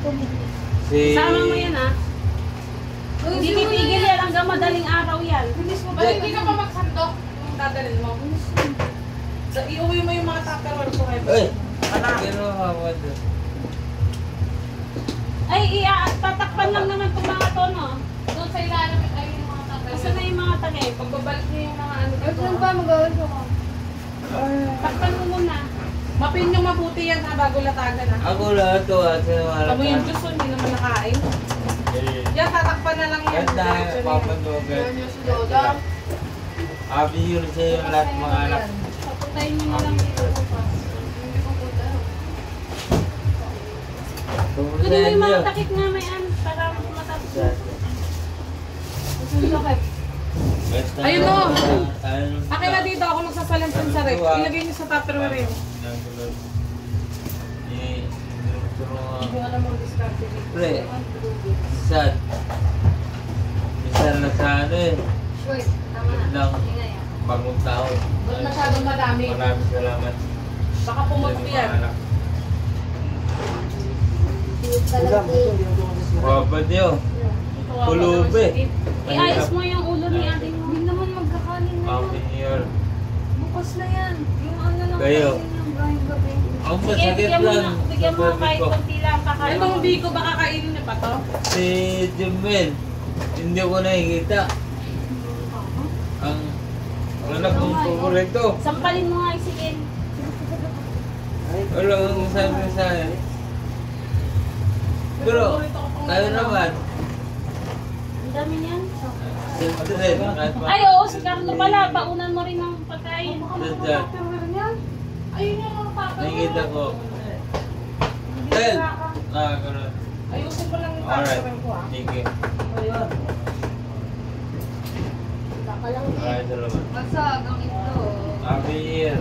Sama mo yan ha. Hindi pipigil yan hanggang madaling araw yan. Hindi ka pa magsandok yung dadalhin mo. Iuwi mo yung mga tupperware ko kayo. Uy! Anak. Ay, tatakpan lang naman itong mga to, no? Doon sa ilalim ay yung mga tupperware. Kasi na yung mga takip. Pagbabalik niyo yung mga ano dito. Saan ba mag-awal ko? Takpan mo muna. Mapin yung mabuti yan ha, bago latagan ha. Ako lang ito at Alam mo yung juice hindi naman nakain. Yan, tatakpan na lang yan. Ganda, papandogan. Yan yung si Lola. Abi yun sa yung lahat mga anak. Paputayin mo na lang dito. Hindi ko punta. Kunin mo yung mga takip nga may ano, para matapos. Saan sakit? Ayun o. Akin na dito, ako magsasalampan sa rep. Ilagay niyo sa tupperware yun. Hindi ko alam ang discard dito. Pre, sad. Minsan na sa ano eh. Wait, tama na. Lang, Ingay ah. bagong taon. Huwag masyadong madami. Maraming salamat. Baka pumutok yan. Wabad yun. Pulube. I-ayos mo yung ulo ni ate mo. Hindi naman magkakanin na Happy yun. New Year. Bukas na yan. Yung ano lang Kayo. kasi yung brahing gabi. Ang Sige, masakit bigyan mo na. lang. Bigyan mo sa kahit ko. konti lang kakain. Itong biko, baka kainin niyo pa to? Si Jumel, hindi ko nakikita. Ang anak kong paborito. Sampalin mo nga isigin. Wala kang sabi sa akin. Pero, tayo naman. Ang dami niyan. Siyempre, Ay, oo, si Carlo pala. Paunan mo rin ng pagkain. Dadyan. Ayun yung mga tupperware. Nakikita ko. Tel! Nakakaroon. Ayusin ko lang yung Alright. tupperware ko ha. Sige. Ayun. Alright, salamat. Masag ang ito. Happy New Year.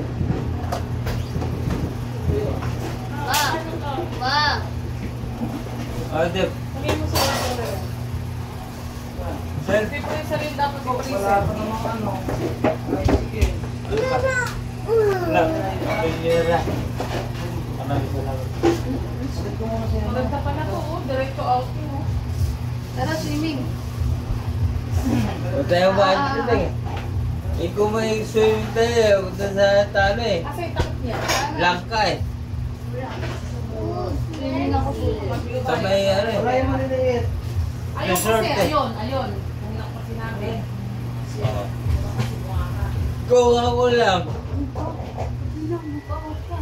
Ma! Ma! Adep. Sabihin mo sa tupperware. Sir. Hindi po yung sarili dapat ko freezer. Wala. Happy New Year na. Maraming salamat. Maganda pa na to, oh. Diretso out mo. Tara, swimming. Huwag tayo ba? Ikaw may swimming tayo. Punta sa talo eh. Kasi takot niya. Langka eh. Swimming ako po. Magbigo Sa tayo. may ano eh. Ayun resort kasi, eh. ayun. Kung lang pa sinabi. Go ako lang. Hindi ako magkakot ka.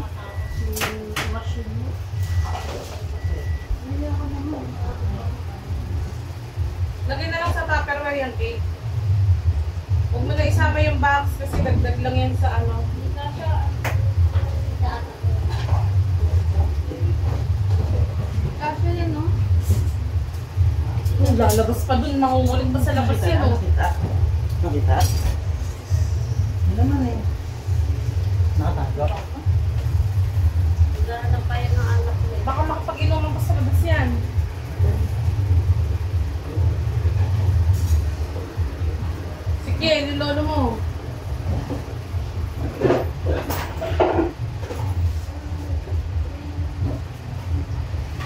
Hindi ako naman. Lagay na lang sa tupperware yan, cake. Huwag mo na isama yung box kasi dagdag lang yan sa ano. Hindi na siya. Kasya yan, no? Lalabas pa dun, nangungulit pa sa labas yan, oh. Nakita? Hindi naman eh. Nakatanggap. Gano'n pa yan ng anak mo. Baka makapag-inuman pa sa labas yan. Sige, nilolo mo.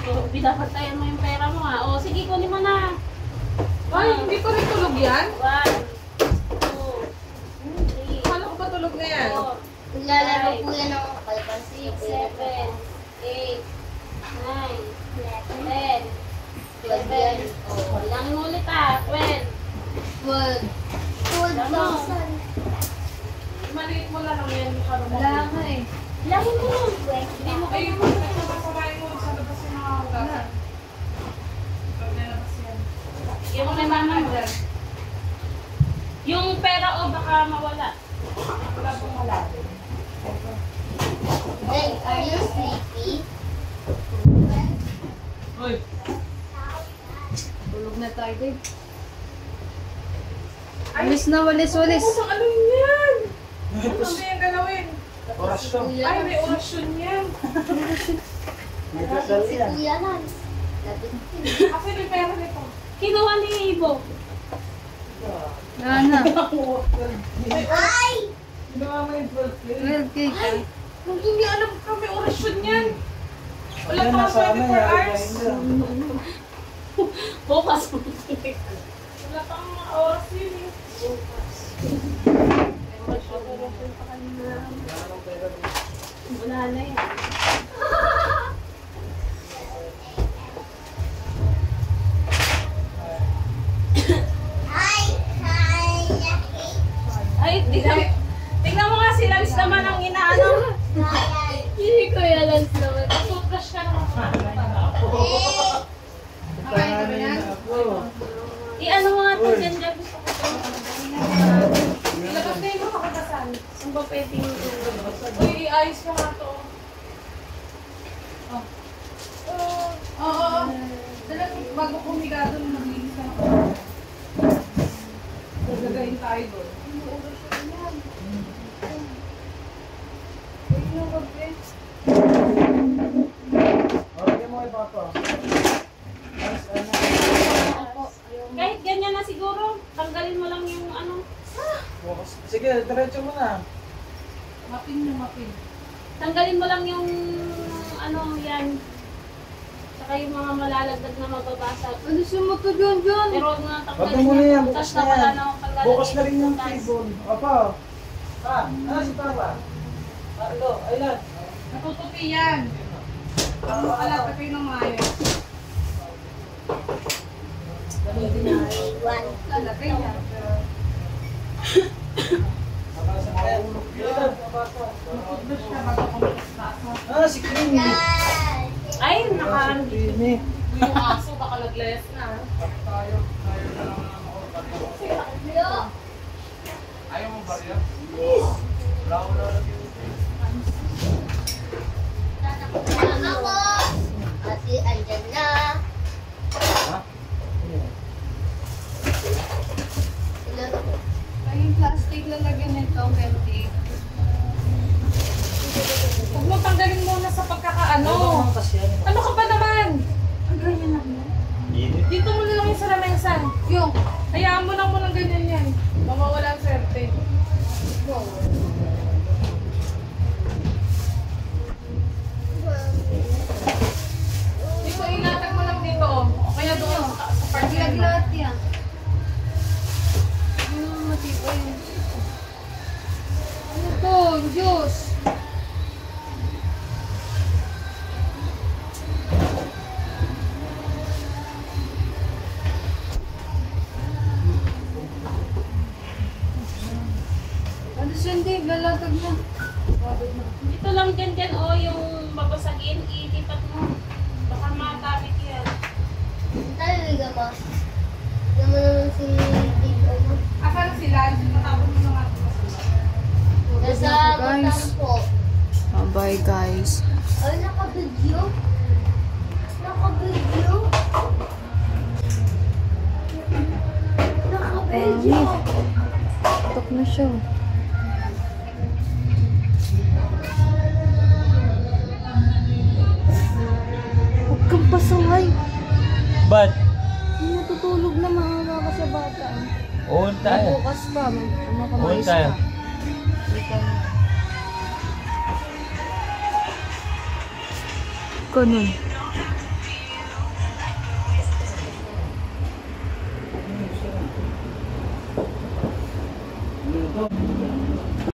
So, binapatayan mo yung pera mo ha. O, sige, kunin mo na. Ay, hindi ko rin tulog yan. 1, 2, 3, Akala ko ba tulog na yan? 4, Lalaro po yan ng 6, 7, 8, 9, 10, 11. O, bilangin mo ulit ha. 12. 12. 12,000. Maliit mo lang yan. Wala ka eh. Bilangin mo yun. Hindi mo Ay, kayo. masamayin mo sa labas yung mga hugasan. Pag nalabas yan. Yung mo kay mama mo. Yung pera o baka mawala. Wala pong malalim. Hey, are you sleepy? Uy, Tulog na tayo, babe. ay, Walis na, walis. Pusang ano yan? Ano ba yung galawin? Orasyon. Ay, may orasyon yan. May dasal yan. Kuya lang. Kasi may pera nito. Kinuha ni Ibo. Nana. Ay! Ginawa mo yung 12 12K ka. Kung hindi alam ka, may orasyon yan. Wala Yan, pa nasa ano, 24 hours. Bukas po. Wala pang oras yun eh. Wala na yan. Ay, tingnan mo nga si Lance naman ang inaano. Hindi ko yan lang naman. Toothbrush ka naman. Kaya na ako. I-ano mo nga ito dyan dyan. Gusto ko ito. Ilabas na yung mga kakasal. Saan ba pwede yung Uy, iayos ko nga to. Oo. Dalag, bago kumiga doon, maglinis ka na. Gagagayin tayo doon. Okay mo kay Papa. Kahit ganyan na siguro, tanggalin mo lang yung ano. Sige, diretso mo na. Mapin na mapin. Tanggalin mo lang yung ano yan. Saka yung mga malalagdag na mababasag. Ano siya mo to, John? Pero huwag mo na Wag tanggalin mo na yan, yan. bukas Bukas na na wala yan. na akong paglalagay. Bukas na rin yung Bukas. table. Papa. Pa, ano si Papa? Ito, aylan. Natutupi yan. Ang makalata kayo ng maayos. Lalagay yan. Matutbrush ka bago kumigas na aso. Ah, si Creamy. Ay, naka Creamy. Yung aso, baka naglayas na. Ako! Ate, andyan na. Ha? Ay, yung plastic lalagyan nito, empty. Huwag mo tanggalin muna sa pagkakaano. Ano kasi yan? Ano ka ba naman? Ang ganyan na mo. Dito mo na lang yung sa lamesa. Yung, hayaan mo lang mo ng ganyan yan. Mawawala ang swerte. Dito, ilatag mo lang dito. O kaya doon sa parking mo. Laglat yan. Ano matibay yun? Ano to? Diyos! Ano siya hindi? Lalatag na. Dito lang dyan o yung babasagin, ilipat mo. Baka magamit yan. Talaga ba? Naman naman si Tito mo. Akala sila, matapos mo na nga. Nasa guys. butang po. Bye guys. Ay, naka-video? Naka-video? Naka-video? Tok na siya. Huwag kang pasaway. Ba't? Hindi natutulog na, maaga ka sa bata. Oo tayo. Bukas pa, Oo makamayos tayo. ka. Ganun.